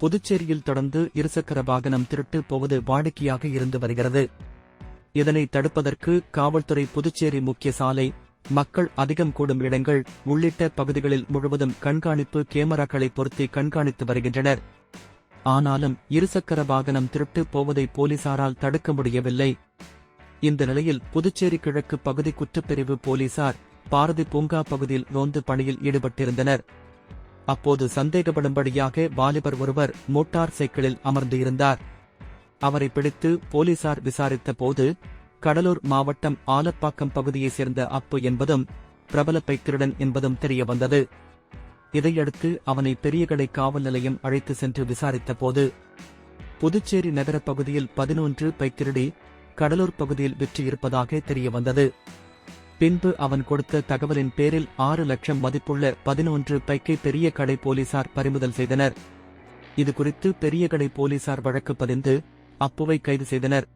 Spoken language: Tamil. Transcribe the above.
புதுச்சேரியில் தொடர்ந்து இருசக்கர வாகனம் திருட்டு போவது வாடிக்கையாக இருந்து வருகிறது. இதனை தடுப்பதற்கு காவல்துறை புதுச்சேரி முக்கிய சாலை, மக்கள் அதிகம் கூடும் இடங்கள் உள்ளிட்ட பகுதிகளில் முழுவதும் கண்காணிப்பு கேமராக்களை பொருத்தி கண்காணித்து வருகின்றனர். ஆனாலும் இருசக்கர வாகனம் திருட்டு போவதை போலீசாரால் தடுக்க முடியவில்லை. இந்த நிலையில் புதுச்சேரி கிழக்கு பகுதி குற்றப்பிரிவு போலீசார் பாரதி பூங்கா பகுதியில் ரோந்து பணியில் ஈடுபட்டிருந்தனர். அப்போது சந்தேகப்படும்படியாக வாலிபர் ஒருவர் மோட்டார் சைக்கிளில் அமர்ந்து இருந்தார். அவரை பிடித்து போலீசார் விசாரித்த போது கடலூர் மாவட்டம் ஆலப்பாக்கம் பகுதியைச் சேர்ந்த அப்பு என்பதும் பிரபல பைக் திருடன் என்பதும் தெரியவந்தது. இதையடுத்து அவனை பெரியகடை காவல் நிலையம் அழைத்து சென்று விசாரித்த போது புதுச்சேரி நகர பகுதியில் 11 பைக் திருடி கடலூர் பகுதியில் விற்று இருப்பதாக தெரியவந்தது. பின்பு அவன் கொடுத்த தகவலின் பேரில் 6 லட்சம் மதிப்புள்ள 11 பைக்கை பெரிய கடை போலீசார் பறிமுதல் செய்தனர். இதுகுறித்து பெரிய கடை போலீசார் வழக்கு பதிந்து அப்புவை கைது செய்தனர்.